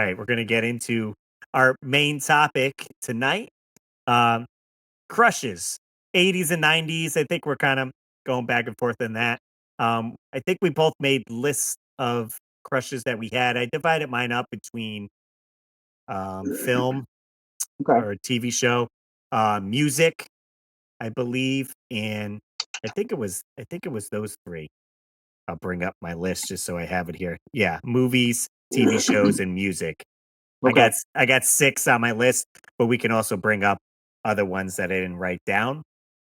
right, we're gonna get into our main topic tonight. Um, crushes, 80's and 90's. I think we're kind of going back and forth in that. I think we both made lists of crushes that we had. I divided mine up between film Okay. or TV show, music, I believe, and I think it was those three. I'll bring up my list just so I have it here. Yeah, movies, TV shows, and music. Okay. I got 6 on my list, but we can also bring up other ones that I didn't write down,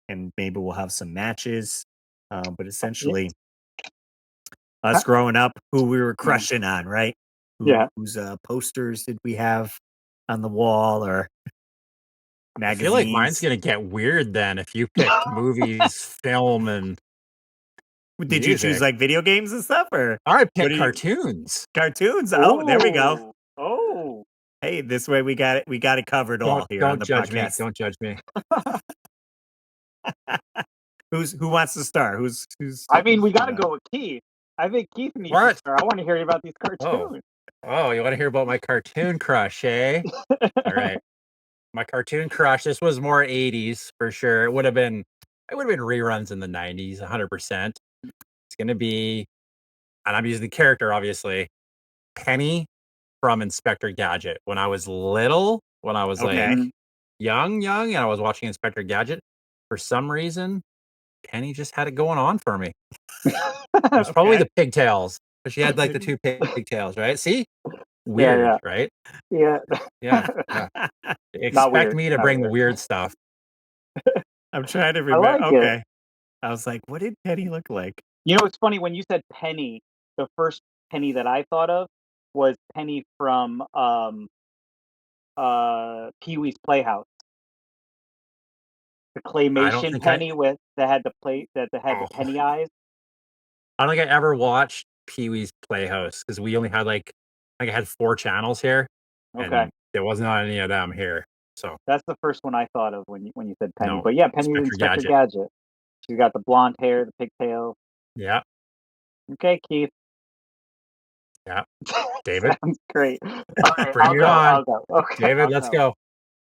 and maybe we'll have some matches. But Yeah. essentially, us Ha- growing up, who we were Yeah. crushing on, right? Yeah. Whose posters did we have on the wall or I feel like mine's magazines? gonna get weird then if you picked movies, film, and Did you choose music. like video games and stuff, or I what pick do you cartoons. cartoons? Oh, there we go. Oh. Hey, this way we got it. We got it covered all here on Don't the judge me. podcast. Don't judge me. Who wants to start? Who's? I mean, we got to go with Keith. I think Keith needs to What? start. I want to hear about these Oh, cartoons. you want to hear about my cartoon crush, eh? All right, my cartoon crush. This was more 80's for sure. It would have been reruns in the 90's, 100%. It's gonna be, and I'm using the character obviously, Penny from Inspector Gadget. When I was little, when I was like Okay. young, and I was watching Inspector Gadget, for some reason, Penny just had it going on for me. It was probably Okay. the pigtails, but she had like the two pigtails, right? See, Yeah, weird, right? yeah. Yeah. Not Expect weird. me to Not bring the weird. weird stuff. I'm trying to I remember. like it. Okay. I was like, what did Penny look like? You know, it's funny when you said Penny. The first Penny that I thought of was Penny from Pee Wee's Playhouse. The I don't claymation think I. Penny with that had the Oh, penny eyes. I don't think I ever watched Pee Wee's Playhouse because we only had I had 4 channels here, Okay. and there wasn't on any of them here. So That's the first one I thought of when you said Penny. no, But yeah, Penny's Inspector Inspector Gadget. Gadget. She's got the blonde hair, the pigtail. Yeah, Okay, Keith. yeah. David, Sounds great. All right, bring I'll it go. on. I'll go. Okay, David, I'll let's go.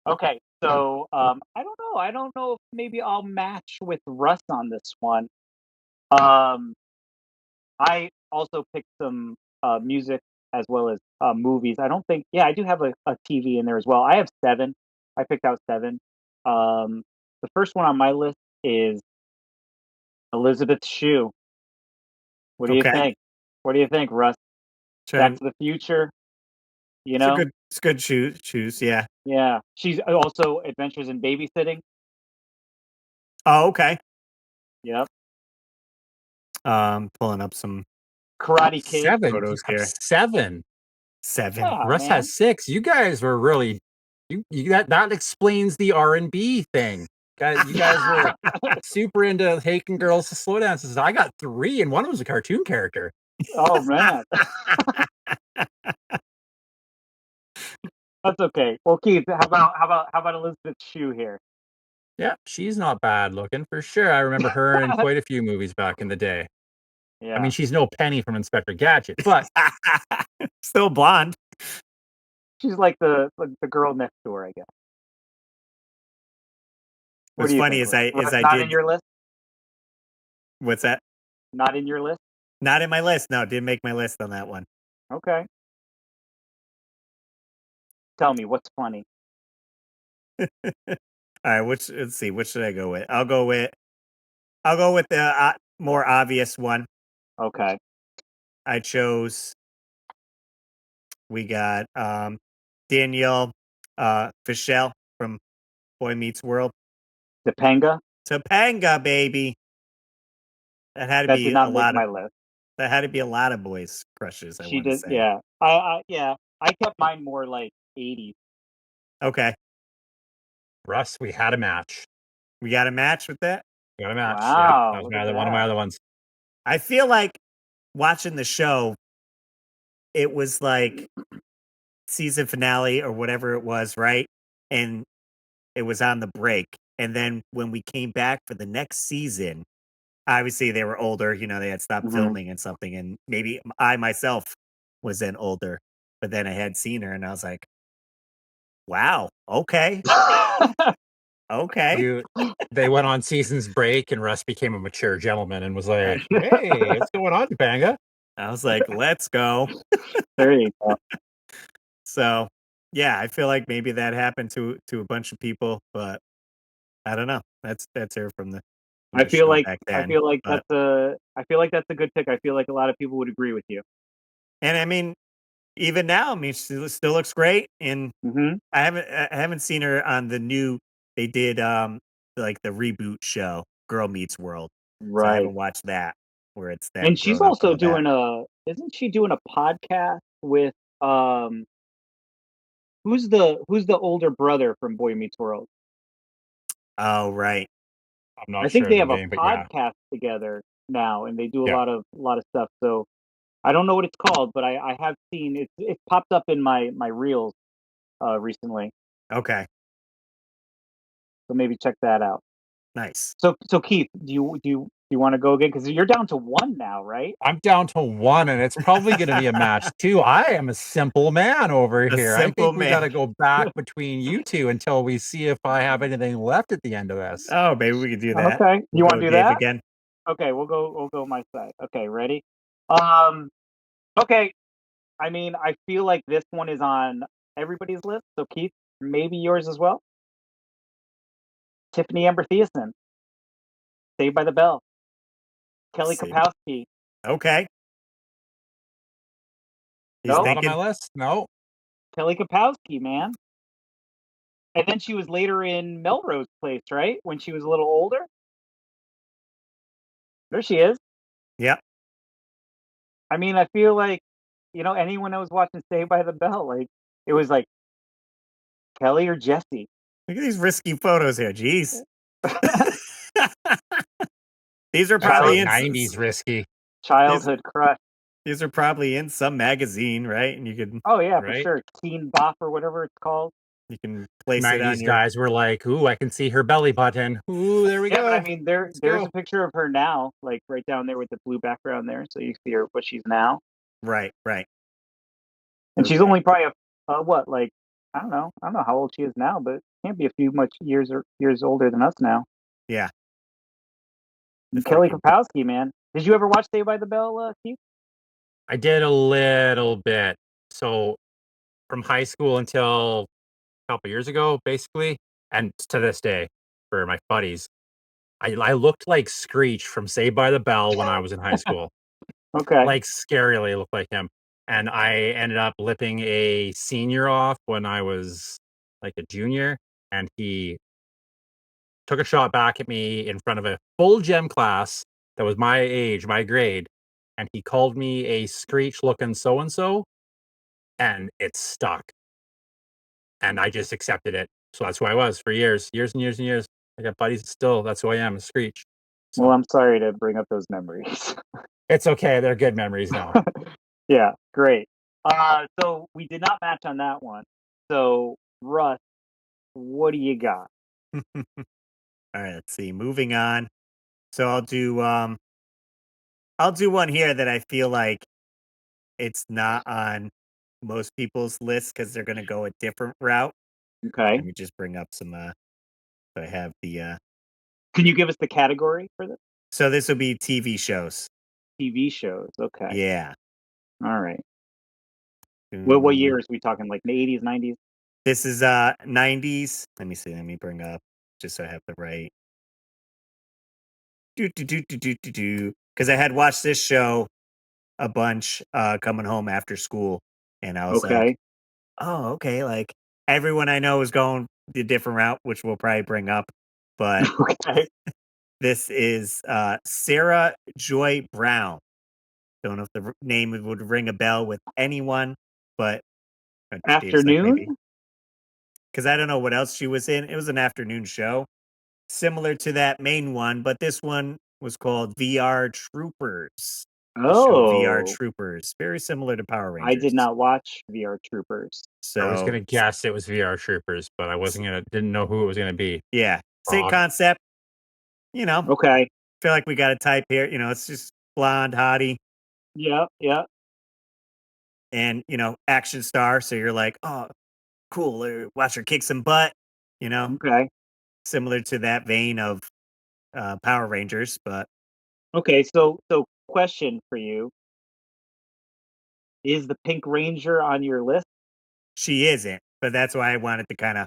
go. Okay, so I don't know. I don't know if maybe I'll match with Russ on this one. Um, I also picked some music as well as movies. I don't think. Yeah, I do have a TV in there as well. I have 7. I picked out 7. Um, the first one on my list is Elizabeth Shue. What do you Okay. think? What do you think, Russ? Back Trying. to the Future. You know? It's good choose. Yeah. Yeah. She's also Adventures in Babysitting. Oh, okay. Yep. Pulling up some Karate Kid. 7. You photos have here. 7. 7. Yeah, Russ man. has 6. You guys were really that explains the R&B thing. You guys were super into taking girls to slow dances. I got 3, and one of them was a cartoon character. Oh man. That's okay. Well, Keith, how about Elizabeth Shue here? Yeah, she's not bad looking for sure. I remember her in quite a few movies back in the day. I Yeah. mean, she's no Penny from Inspector Gadget, but Still blonde. She's like the girl next door, I guess. What What's do you funny think, is Russ? Russ, not in your list? what's that? Not in your list? Not in my list. No, didn't make my list on that one. Okay. Tell me what's funny. All right, let's see, which should I go with? I'll go with the more obvious one. Okay. I chose we got Danielle Fischel from Boy Meets World. Topanga? Topanga, baby. That had to That be did a not make lot of my list. that had to be a lot of boys' crushes, I She want to did, say. yeah. I kept mine more like 80s. Okay. Russ, we had a match. We got a match with that? We got a match. Yeah, Wow, that was look at one of my that. other ones. I feel like watching the show, it was like season finale or whatever it was, right? And it was on the break. And then when we came back for the next season, obviously they were older, they had stopped Mhm. filming and something. And maybe I myself was then older. but then I had seen her and I was like, wow, okay, okay. They went on season's break and Russ became a mature gentleman and was like, "Hey, what's going on, Topanga?" I was like, let's go. There you go. So yeah, I feel like maybe that happened to a bunch of people, but I don't know. That's her from I the feel show like back I then. feel like But I feel like that's a good pick. I feel like a lot of people would agree with you. and I mean, even now, I mean, she still looks great. And Mhm. I haven't seen her on the new. They did like the reboot show, Girl Meets World. So I Right. haven't watched that where it's them And she's grown up and also all that. doing a isn't she doing a podcast with, who's the older brother from Boy Meets World? Oh right, I'm I not think sure they of the have a name, but yeah. podcast together now, and they do Yeah. a lot of stuff, so I don't know what it's called, but I have seen it popped up in my reels, recently, okay, so maybe check that out. nice. So Keith, do you wanna go again? Because 'Cause you're down to 1 now, right? I'm down to 1, and it's probably gonna be a match too. I am a simple man over A here. I think simple we man. gotta go back between you 2 until we see if I have anything left at the end of this. Oh, maybe we could do that. Okay. We'll You go wanna do Dave that? again. Okay, we'll go my side. Okay, ready? Um, okay, I mean, I feel like this one is on everybody's list, so Keith, maybe yours as well? Tiffany Amber Thiessen, Saved by the Bell, Kelly See, Kapowski. okay, he's No? Not on my thinking. list? No. Kelly Kapowski, man. And then she was later in Melrose Place, right? When she was a little older? There she is. Yep. I mean, I feel like, anyone that was watching Saved by the Bell, like, it was like Kelly or Jesse. Look at these risky photos here. Jeez. These are That's like probably Child in. 90's risky, These childhood crush. these are probably in some magazine, right? And Oh, yeah, for right? sure. Teen Bop or whatever it's called. you can place it on 90's your. guys were like, "Ooh, I can see her belly button. Ooh, there we Yeah, but I go. mean, Let's there's go." a picture of her now, like right down there with the blue background there, so you see her what she's now, Right, right. and she's Okay. only probably what, like I don't know how old she is now, but can't be a few much years older than us now. Yeah. And If I Kelly can get. Kapowski, man, did you ever watch Saved by the Bell, Keith? I did a little bit. So, from high school until a couple years ago, basically, and to this day for my buddies, I looked like Screech from Saved by the Bell when I was in high school. Okay, Like, scarily looked like him, and I ended up lipping a senior off when I was, like, a junior, and he took a shot back at me in front of a full gym class that was my age, my grade, and he called me a Screech-looking so and so, and it stuck, and I just accepted it. So that's who I was for years and years and years. I got buddies still, that's who I am, a Screech. well, So, I'm sorry to bring up those memories. it's okay, they're good memories now. Yeah, great. So we did not match on that one. So Russ, what do you got? All right, let's see. Moving on. So I'll do one here that I feel like it's not on most people's list because they're gonna go a different route. Okay, Let me just bring up some so I have the can you give us the category for this? so this will be TV shows. TV shows. Okay, Yeah. all right. What Ooh. years we talking? Like the 80's, 90's? This is 90s. Let me see. Let me bring up just so I have the right do because I had watched this show a bunch coming home after school and I was like, Okay, "Oh, okay, like everyone I know is going the different route, which we'll probably bring up, but okay. this is Sarah Joy Brown. Don't know if the name would ring a bell with anyone, but Dave's like Afternoon? maybe because I don't know what else she was in. It was an afternoon show similar to that main one, but this one was called VR Troopers. The show VR Oh, Troopers, very similar to Power I did Rangers. not watch VR Troopers. I was So gonna guess it was VR Troopers, but I wasn't gonna didn't know who it was gonna be. yeah, same Frog. concept. You know, Okay. feel like we got a type here. It's just blonde hottie. Yeah, yeah. and action star. So you're like, oh, cool. Watch her kick some butt. Okay. Similar to that vein of Power Rangers, but Okay. So question for you: is the Pink Ranger on your list? she isn't. But that's why I wanted to kind of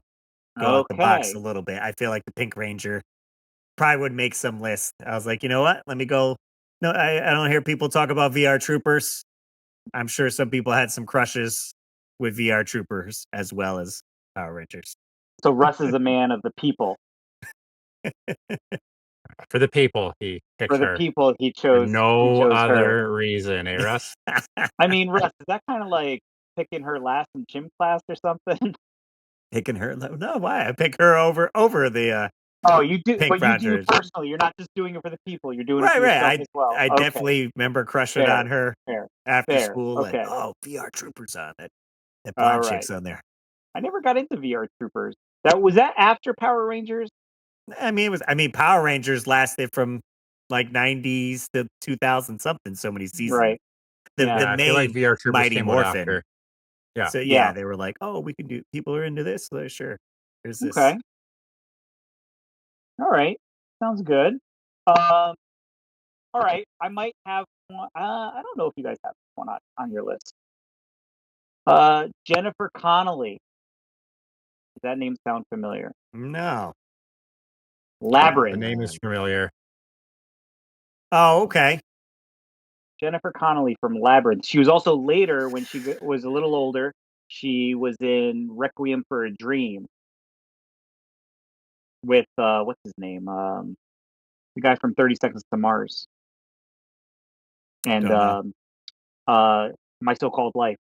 go out the box a Okay. little bit. I feel like the Pink Ranger probably would make some list. I was like, you know what? Let me go. No, I don't hear people talk about VR Troopers. I'm sure some people had some crushes with VR Troopers as well as Power Rangers. So Russ is a man of the people. For the people, he For picked the her. people, For he no chose her. other reason, eh, Russ? I mean, Russ, is that kind of like picking her last in gym class or something? Picking her? No, why? I pick her over the Oh, you do, Pink but you do Rangers. personally. You're not just doing it for the people. You're doing it for Right, right. yourself as well. I Okay, definitely remember crushing fair, on her fair, after fair. school. Like, Okay, oh, VR Troopers on it. That all blonde right. chick's on there. I never got into VR Troopers. That after Power Rangers. I mean, it was. I mean, Power Rangers lasted from like 90's to 2000 something. So many seasons. Right. The Yeah. Yeah, I feel like main VR Troopers Mighty came out Morphin. after. Yeah. So yeah, Yeah. they were like, oh, we can do. People are into this. So sure. There's this. Okay. All right. Sounds good. Um. All right. I might have one. I don't know if you guys have one on your list. Jennifer Connelly. Does that name sound familiar? No. The Labyrinth. name is familiar. Oh, okay. Jennifer Connelly from Labyrinth. She was also later, when she was a little older, she was in Requiem for a Dream with what's his name? The guy from 30 Seconds to Mars and Don't know. uh My So-Called Life.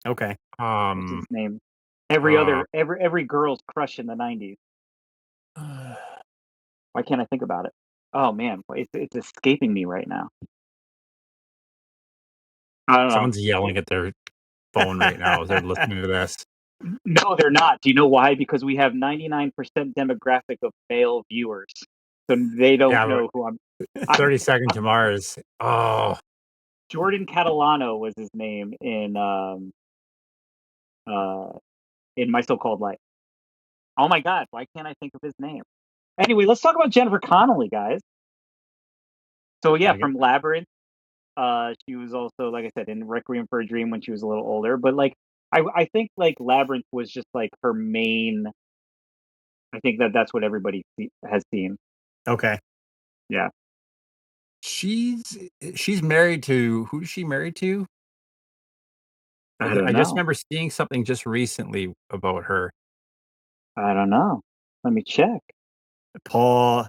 Okay. What's his Um, name? uh, Every girl's crush in the 90's. Why can't I think about it? Oh man, it's escaping me right now. I don't know. someone's yelling at their phone right now as they're listening to this. No, they're not. Do you know why? Because we have 99% demographic of male viewers. So they don't Yeah, know who I'm 30 Second to Mars. Oh, Jordan Catalano was his name uh in My So-Called Life. Oh my god, why can't I think of his name? Anyway, let's talk about Jennifer Connelly, guys. So yeah, I got, from Labyrinth, she was also, like I said, in Requiem for a Dream when she was a little older, but like I think like Labyrinth was just like her main. I think that's what everybody has seen. okay. Yeah. she's married to who's she married to? I don't I just know. remember seeing something just recently about her. I don't know. Let me check. Paul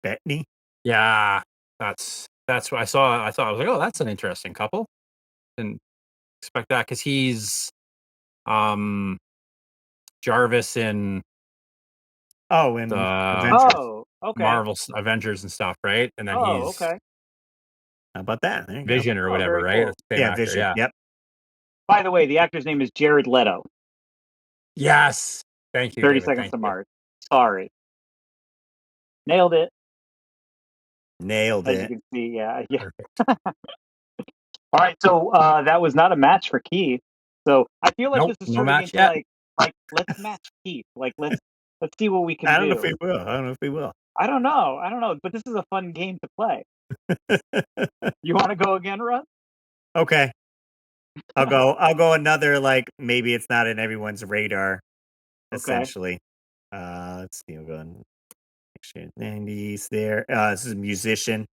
Bettany. Yeah, that's what I saw. I thought I was like, oh, that's an interesting couple. Didn't expect that because he's um Jarvis in Oh, and the Avengers. Oh, okay. Marvel Avengers and stuff, right? And then Oh, he's okay. How about that? There you go. Vision or Oh, whatever, very right? cool. That's the same Yeah, actor. Vision. Yeah. Yep. By the way, the actor's name is Jared Leto. Yes. Thank you, 30 David. Seconds Thank to you. Mars. Sorry. Nailed it. Nailed As you it. can see. Yeah. Yeah. Perfect. All right. So that was not a match for Keith. So I feel like Nope, this is no turning match into yet. like let's match Keith. Like let's see what we can I don't know if do. he will. I don't know if he will. I don't know. I don't know. But this is a fun game to play. You want to go again, Russ? Okay. I'll go another like maybe it's not in everyone's radar, Okay. essentially. Let's see, we're going 90's there. This is a musician.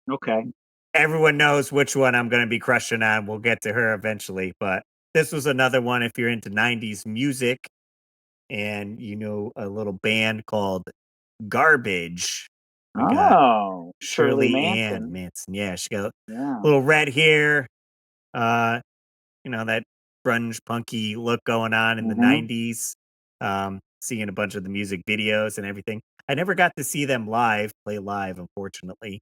Okay. Everyone knows which one I'm gonna be crushing on. We'll get to her eventually, but this was another one if you're into 90's music and a little band called Garbage. We got Oh, Shirley Shirley Ann Manson. Manson. Yeah, she got a Yeah. little red hair, uh, that grunge punky look going on in the Mm-hmm. 90's. Seeing a bunch of the music videos and everything. I never got to see them play live, unfortunately,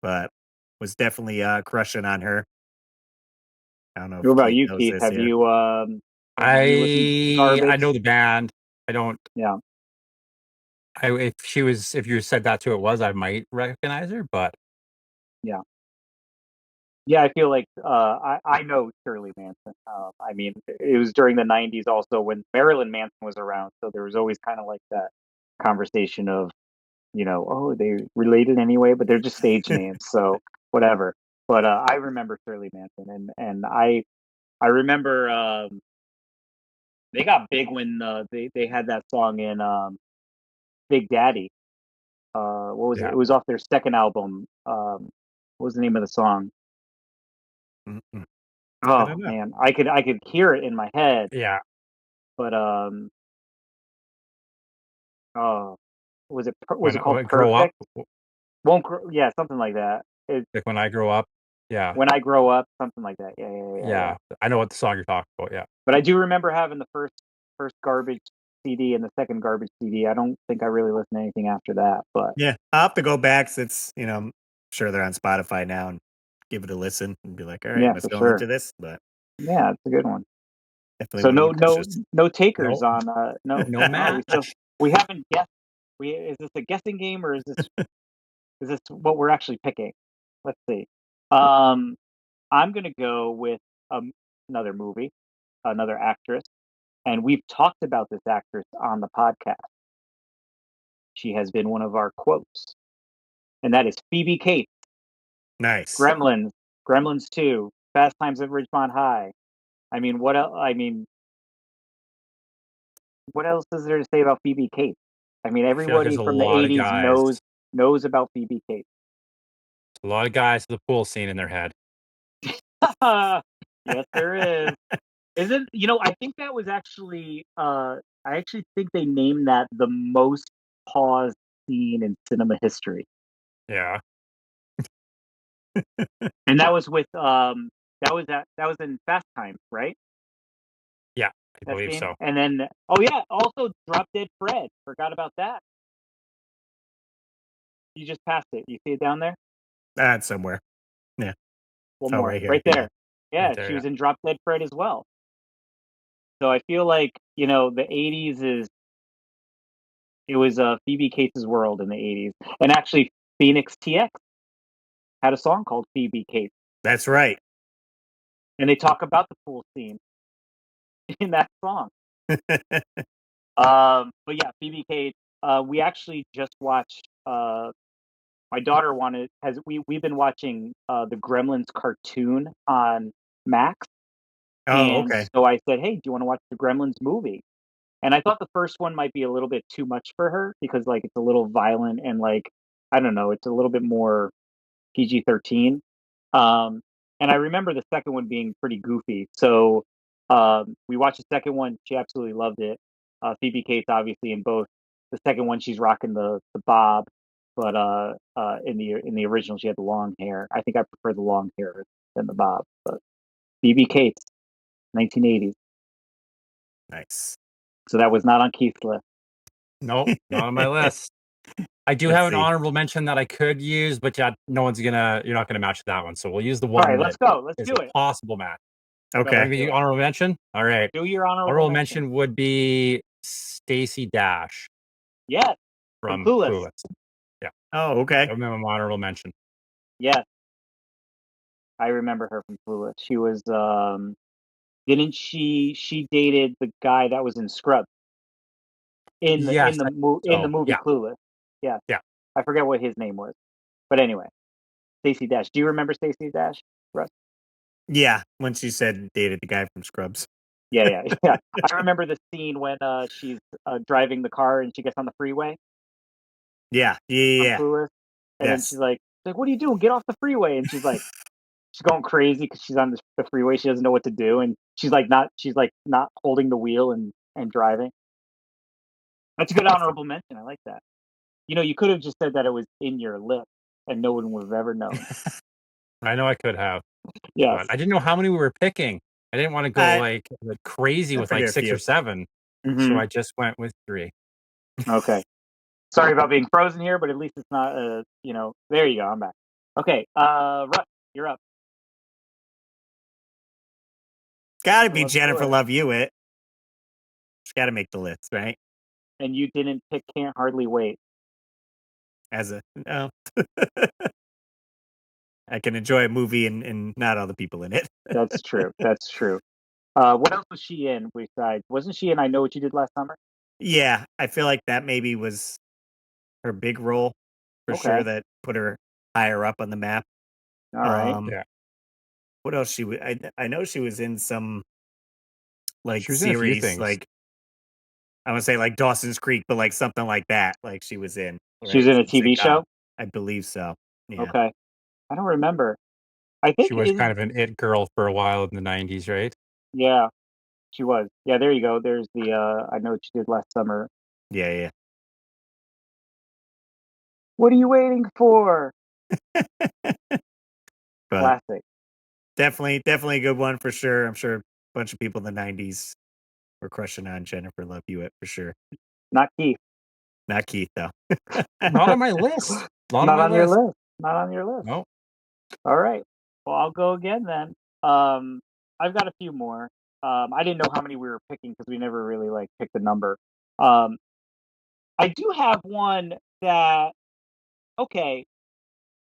but was definitely crushing on her. I don't know What if about Keith you, knows Keith? this here. Have you listened to I know Garbage? the band. I don't. Yeah. If you said that's who it was, I might recognize her. But Yeah. Yeah, I feel like I know Shirley Manson. I mean, it was during the '90s also when Marilyn Manson was around, so there was always kind of like that conversation of, oh, they related anyway, but they're just stage names, so whatever. But I remember Shirley Manson, and I remember they got big when they had that song in Big Daddy. What was it? Yeah. It was off their second album. What was the name of the song? Mm-mm. I Oh don't know. man, I could hear it in my head, Yeah. but oh, was When it called I grow up, Perfect? Won't grow, yeah, something like that. like when I grow up. Yeah. When I grow up, something like that. Yeah, yeah, yeah, yeah. Yeah. I know what the song you're talking about. Yeah. But I do remember having the first Garbage CD and the second Garbage CD. I don't think I really listened to anything after that, but Yeah, I'll have to go back since I'm sure they're on Spotify now and give it a listen and be like, all right, yeah, am I for still sure. into this? But Yeah, it's a good one. definitely So one of no my no crushes. no takers No, on no. no Oh, match. we haven't guessed. We Is this a guessing game, or is this what we're actually picking? Let's see. Um, I'm gonna go with um, another movie, another actress, and we've talked about this actress on the podcast. She has been one of our quotes, and that is Phoebe Cates. Nice. Gremlins, Gremlins 2, Fast Times at Ridgemont High. I mean, what else? I mean, what else is there to say about Phoebe Cates? I mean, I feel like there's everybody a from the lot of '80s guys, knows about Phoebe Cates. a lot of guys with the pool scene in their head. Yes, there is. Isn't I think that was actually I actually think they named that the most paused scene in cinema history. Yeah. And that was with that was in Fast Times, right? Yeah. I That believe scene. so. And then oh yeah, also Drop Dead Fred. Forgot about that. You just passed it. You see it down there? That's somewhere. Yeah. One Oh, more. right here. Right Yeah. there. Yeah, Right there. she Yeah. was in Drop Dead Fred as well. So I feel like, the '80s is it was Phoebe Cates' world in the '80s. And actually Phoenix TX had a song called Phoebe Cates. That's right. And they talk about the pool scene in that song. But yeah, Phoebe Cates. We actually just watched. My daughter wanted has we've been watching the Gremlins cartoon on Max, Oh, and okay. so I said, "Hey, do you want to watch the Gremlins movie?" And I thought the first one might be a little bit too much for her because like it's a little violent and like I don't know, it's a little bit more PG-13. Um, and I remember the second one being pretty goofy. So we watched the second one. She absolutely loved it. Phoebe Cates, obviously, in both. The second one, she's rocking the bob, but in the original, she had the long hair. I think I prefer the long hair than the bob. But Phoebe Cates, 1980s. Nice. So that was not on Keith's list. Nope, not on my list. I do Let's have an see. honorable mention that I could use, but yeah, you're not gonna match that one. So we'll use the All one right, that let's go. Let's is do a it. possible match. Go. You Okay. Let's want me to do do it. honorable mention? All right. Do your honorable Honorable mention. mention would be Stacy Dash Yes, from from Clueless. Clueless. Yeah, Oh, okay. that would be my honorable mention. Yes, I remember her from Clueless. She was didn't she dated the guy that was in Scrubs Yes, in the so movie yeah, Clueless. Yeah. yeah. I forget what his name was. But anyway, Stacey Dash. Do you remember Stacey Dash, Russ? Yeah. When she said dated the guy from Scrubs. Yeah, yeah, yeah. I remember the scene when she's driving the car and she gets on the freeway Yeah. Yeah. Yeah. on Yeah. Clueless, and then Yes. she's like, "What are you doing? Get off the freeway!" And she's like, she's going crazy because she's on the freeway. She doesn't know what to do, and she's like not holding the wheel and driving. That's a good Awesome. honorable mention. I like that. You could have just said that it was in your list, and no one would have ever known. I know I could have, but Yes. I didn't know how many we were picking. I didn't want to go I like crazy I with like forget a 6 few. or 7, so Hmm. I just went with 3. Okay. Sorry about being frozen here, but at least it's not. There you go. I'm back. Okay. Russ, you're up. Gotta So be let's do Jennifer it. Love Hewitt. She's got to make the list, right? And you didn't pick Can't Hardly Wait. As a no. I can enjoy a movie and not all the people in it. That's true. That's true. What else was she in besides? Wasn't she in I Know What You Did Last Summer? Yeah, I feel like that maybe was her big role for sure Okay. that put her higher up on the map. All right. Yeah. What else I know she was in some like She was in a few series, things. like I would say like Dawson's Creek, but like something like that. Like she was in, She was right? in a Some TV sitcom. show? I believe so. Yeah. Okay. I don't remember. I She think was is kind of an it girl for a while in the 90s, right? yeah, she was. Yeah, there you go. There's the I Know What You Did Last Summer. Yeah, yeah. What are you waiting for? But Classic. definitely a good one for sure. I'm sure a bunch of people in the '90s were crushing on Jennifer Love Hewitt for sure. Not Keith. Not Keith though. Not on my list. Not on Not my on your list. list. Not on your list. No. All right. Well, I'll go again then. I've got a few more. I didn't know how many we were picking because we never really like picked a number. Um, I do have one that okay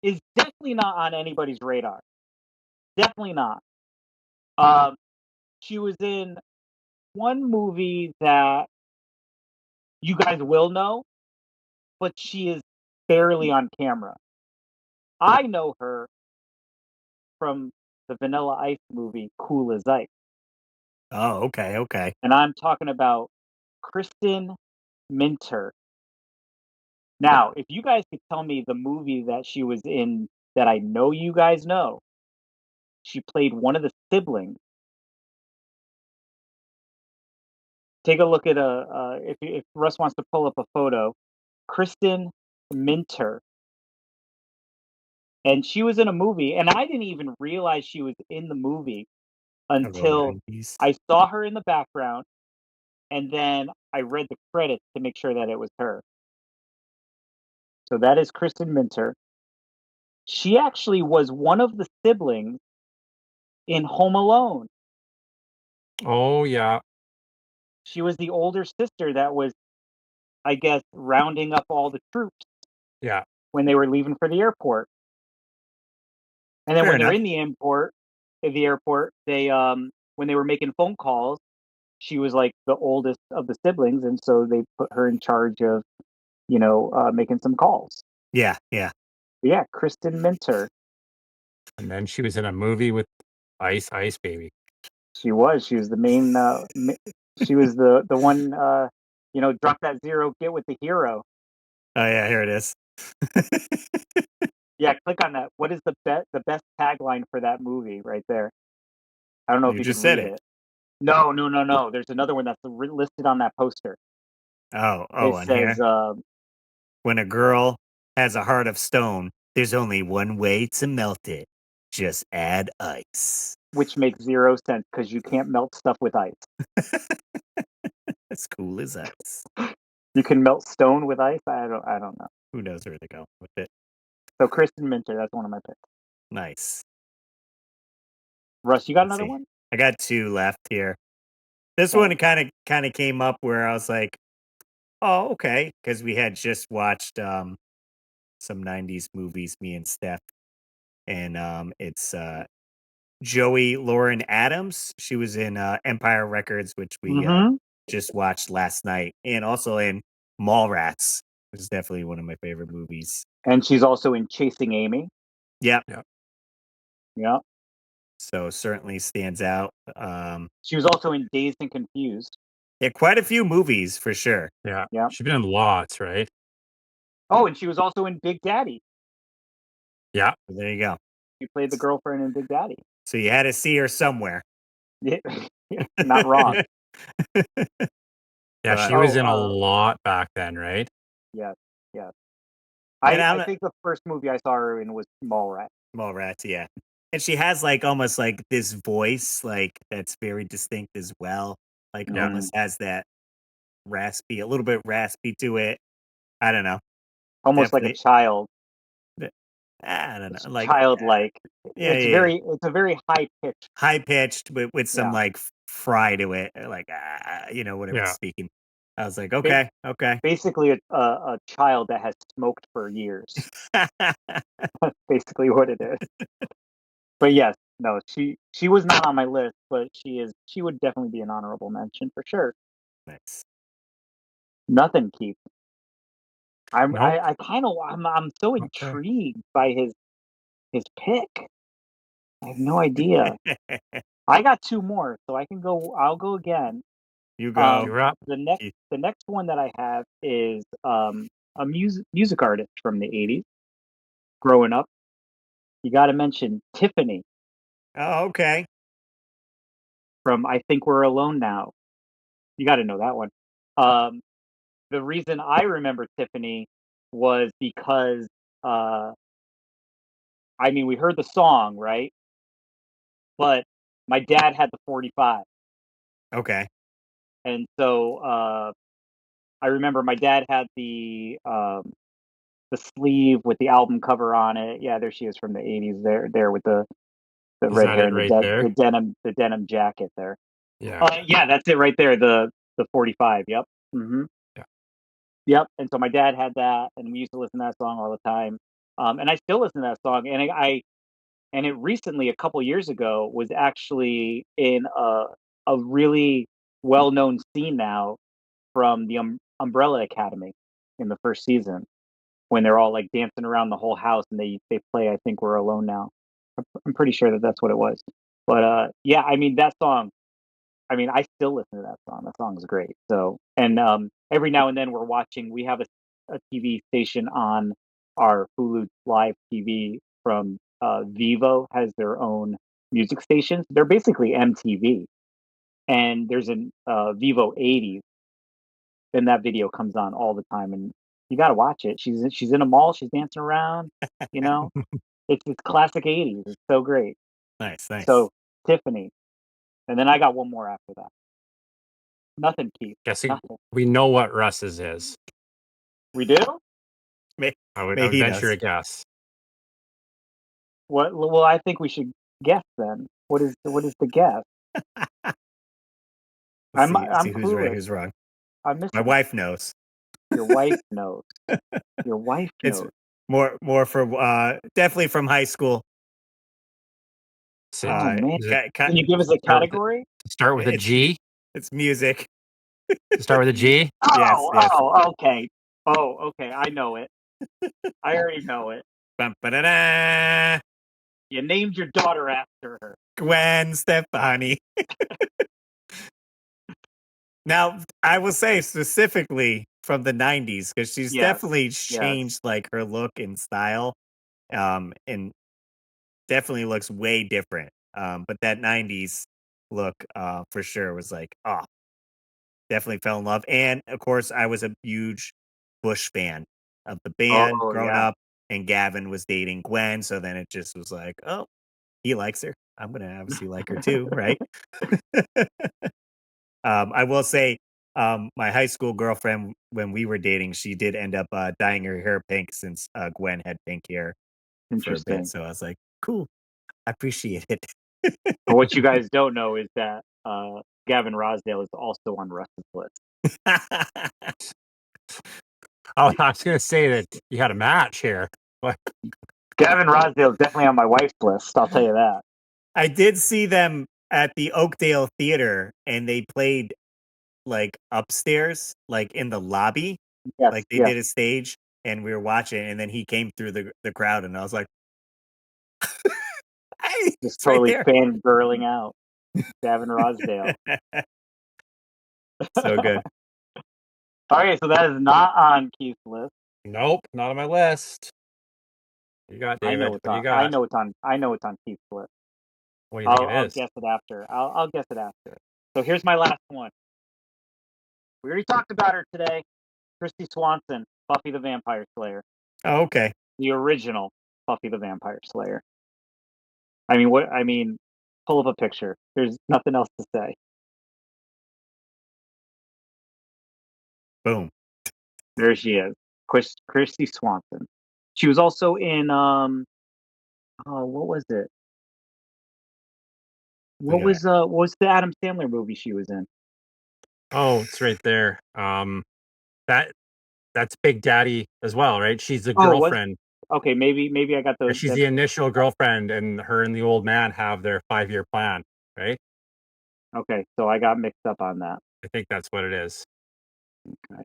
is definitely not on anybody's radar. Definitely not. Um, she was in one movie that you guys will know, but she is barely on camera. I know her from the Vanilla Ice movie Cool as Ice, Oh, okay, okay. and I'm talking about Kristen Minter. Now, if you guys could tell me the movie that she was in that I know you guys know, she played one of the siblings. Take a look at if Russ wants to pull up a photo, Kristen Minter, and she was in a movie, and I didn't even realize she was in the movie I'll go until 90s. I saw her in the background, and then I read the credits to make sure that it was her. So that is Kristen Minter. She actually was one of the siblings in Home Alone. Oh, yeah. She was the older sister that was, I guess, rounding up all the troops Yeah. when they were leaving for the airport. And then Fair when they're enough. in the airport, they when they were making phone calls, she was like the oldest of the siblings, and so they put her in charge of, making some calls. Yeah, yeah. But yeah, Kristen Minter. And then she was in a movie with Ice Baby. She was. She was the main. She was the one. Drop that zero, get with the hero. Oh yeah, here it is. Yeah, click on that. What is the best tagline for that movie right there? I don't know if You you can just said read it. it. No, no, no, no. There's another one that's listed on that poster. Oh, It on says, here. When a girl has a heart of stone, there's only one way to melt it. Just add ice. which makes zero sense because you can't melt stuff with ice. As cool as ice. You can melt stone with ice. I don't know. Who knows where to go with it? So Kristen Minter, that's one of my picks. Nice. Russ, you got Let's another see. one? I got two left here. This Okay. one kind of came up where I was like, oh, okay, because we had just watched some '90s movies, me and Steph, and it's Joey Lauren Adams. She was in Empire Records, which we Mm-hmm. just watched last night, and also in Mallrats, which is definitely one of my favorite movies. And she's also in Chasing Amy. Yeah, Yeah. Yeah. so certainly stands out. She was also in Dazed and Confused. Yeah, quite a few movies for sure. Yeah. Yeah. She's been in lots, right? Oh, and she was also in Big Daddy. Yeah. So there you go. She played the girlfriend in Big Daddy. So you had to see her somewhere. Yeah. Not wrong. Yeah, But she was Oh, in a lot back then, right? yes, yes. and I I'm think the first movie I saw her in was Mallrats. Mallrats, yeah. And she has like almost like this voice, like that's very distinct as well. Like Yeah. almost has that a little bit raspy to it. I don't know. Almost like a Definitely, child. I don't It's know. Like, childlike. yeah, yeah, yeah. It's a very high pitch. High pitched with some Yeah. like fry to it, like, whatever Yeah. speaking. I was like, okay, okay. Basically a child that has smoked for years. That's basically what it is. But yes, no, she was not on my list, but she would definitely be an honorable mention for sure. Nice. Nothing, Keith. Nope. I kind of I'm so Okay. intrigued by his pick. I have no idea. I got two more, so I can go. I'll go again. You go. You're up. Keith. The next one that I have is a music artist from the 80's. Growing up, you got to mention Tiffany Oh, okay. from I Think We're Alone Now. You got to know that one. Um, the reason I remember Tiffany was because I mean we heard the song, right? But my dad had the 45, Okay. and so I remember my dad had the sleeve with the album cover on it. Yeah, there she is from the 80's. There with the Is red that hair it and right there? the denim jacket there. Yeah. Yeah, that's it right there. The 45. Yep. Hmm. Yeah. Yep. And so my dad had that, and we used to listen to that song all the time. And I still listen to that song, and and it recently, a couple years ago, was actually in a really well known scene now from the Umbrella Academy in the first season when they're all like dancing around the whole house and they play I Think We're Alone Now. I'm pretty sure that that's what it was. But yeah, I mean that song. I mean, I still listen to that song. That song is great. So, and every now and then we're watching. We have a TV station on our Hulu Live TV from Vivo has their own music stations. They're basically MTV, and there's an Vivo 80s, and that video comes on all the time, and you got to watch it. She's in a mall. She's dancing around. You know, it's classic 80s. It's so great. Nice, nice. So Tiffany, and then I got one more after that. Nothing, Keith. Guessing Nothing. we know what Russ's is. We do? May, I may would he venture does. a guess. What? Well, I think we should guess then. What is the guess? Let's I'm see who's right, clueless. who's wrong. I'm My missing. wife knows. Your wife knows. Your wife It's knows. more from definitely from high school. Is Oh man! it Can you give us a category? start with a it's G? it's music. Start with a G? Yes, yes. Okay. Oh, okay. I know it. I already know it. Bum, ba-da-da. You named your daughter after her. Gwen Stefani. Now, I will say specifically from the 90's because she's Yes. definitely Yes. changed like her look and style. And definitely looks way different. But that 90's look for sure was like, oh, definitely fell in love. And of course, I was a huge Bush fan of the band Oh growing yeah. up, and Gavin was dating Gwen. So then it just was like, oh, he likes her. I'm going to obviously like her too, right? I will say, my high school girlfriend, when we were dating, she did end up dyeing her hair pink since Gwen had pink hair for a bit. Interesting. So I was like, cool, I appreciate it. But what you guys don't know is that Gavin Rosdale is also on Russ's list. Oh, I was gonna say that you had a match here. What? Gavin Rosdale is definitely on my wife's list. I'll tell you that. I did see them at the Oakdale Theater, and they played like upstairs, like in the lobby, Yes. like they Yes. did a stage, and we were watching, and then he came through the crowd, and I was like, "Hey, Just it's right totally there." fangirling out. Gavin Rosdale. So good. Okay, so that is not on Keith's list. Nope, not on my list. You got I know David. it's What do you on. got? I know it's on Keith's list. What do you think it I'll is? guess it after. I'll guess it after. So here's my last one. We already talked about her today. Christy Swanson, Buffy the Vampire Slayer, Oh, okay. the original Buffy the Vampire Slayer. I mean, what? I mean, pull up a picture. There's nothing else to say. Boom. There she is, Christy Swanson. She was also in oh, what was it? Look at that. What was the Adam Sandler movie she was in? Oh, it's right there. That that's Big Daddy as well, right? She's the Oh, was girlfriend. okay. Maybe I got Yeah, those. she's the initial girlfriend, and her and the old man have their 5-year plan, right? Okay, so I got mixed up on that. I think that's what it is. Okay,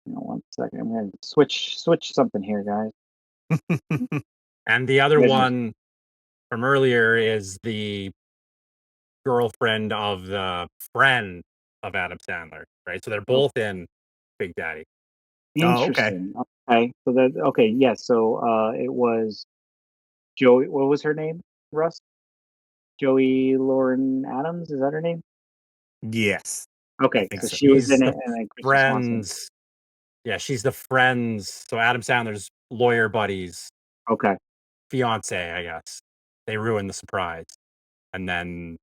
1 second. I'm gonna switch something here, guys. And the other You guys one from earlier is the girlfriend of the friend of Adam Sandler, right? So they're oh, both in Big Daddy. Oh, okay. interesting. Okay, so that okay, yes. So it was Joey. What was her name? Russ. Joey Lauren Adams. Is that her name? Yes, I Okay, think so so. she was She's in the it, and then Kristen Swanson. friends. Yeah, she's the friends. So Adam Sandler's lawyer buddies, Okay, fiance, I guess. They ruined the surprise. And then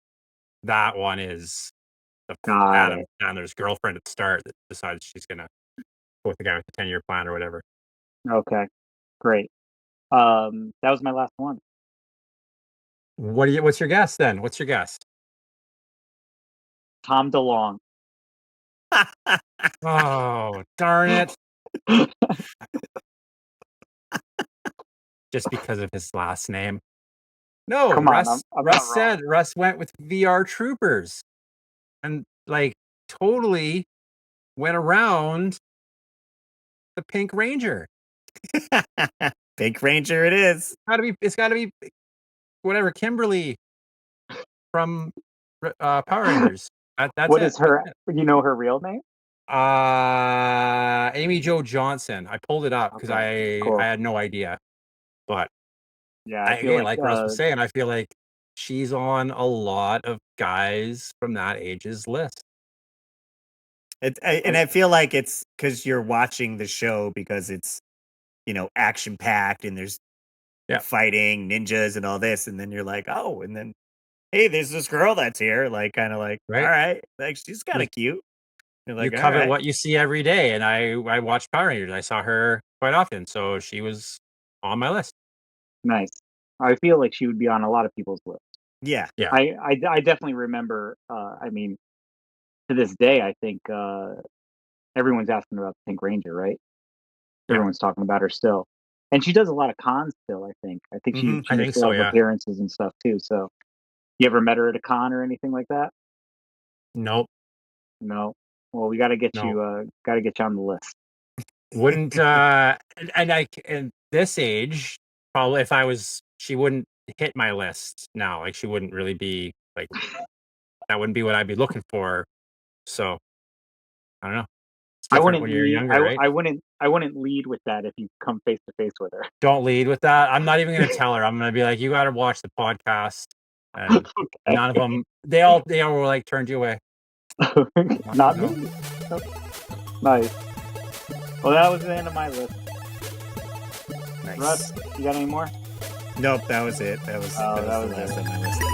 that one is got Adam it. Sandler's girlfriend at the start that decides she's gonna go with the guy with the 10-year plan or whatever. Okay, great. That was my last one. What's your guess then? What's your guess? Tom DeLonge. Oh, darn it. Just because of his last name. No, Come on, Russ I'm not Russ wrong. said Russ went with VR Troopers and like totally went around the Pink Ranger. Pink Ranger it is. It's gotta be whatever Kimberly from Power Rangers. That's What it. is That's her? it. You know her real name? Amy Jo Johnson. I pulled it up because Okay, I cool. had no idea. But Yeah, I I feel again, like like Russ was saying, I feel like she's on a lot of guys from that age's list. And I feel like it's because you're watching the show because it's, action packed and there's Yeah, fighting, ninjas, and all this. And then you're like, oh, and then, hey, there's this girl that's here. Like, kind of like, all right? right, like, she's kind You of cute. You're you like, all covet right. what you see every day, and I watch Power Rangers. I saw her quite often, so she was on my list. nice. I feel like she would be on a lot of people's list. Yeah, yeah, I definitely remember. I mean, to this day, I think everyone's asking about the Pink Ranger, right? yeah. Everyone's talking about her still, and she does a lot of cons still. I think she I makes think a lot so, of yeah. appearances and stuff too. So, you ever met her at a con or anything like that? Nope, No. Well, we got to get no. you. Got to get you on the list. Wouldn't, and this age, probably if I was she wouldn't hit my list now, like, she wouldn't really be, like that wouldn't be what I'd be looking for, so, I don't know. It's I different wouldn't when you're lead. younger, right? I wouldn't lead with that if you come face to face with her. Don't lead with that. I'm not even gonna tell her. I'm gonna be like, "You gotta watch the podcast," and none of Okay. them. They all were like, turned you away. Like, Not "No." me. Oh, nice. Well, that was the end of my list. Nice. Russ, you got any more? Nope, that was it. That was Oh, the that was last it. on my list.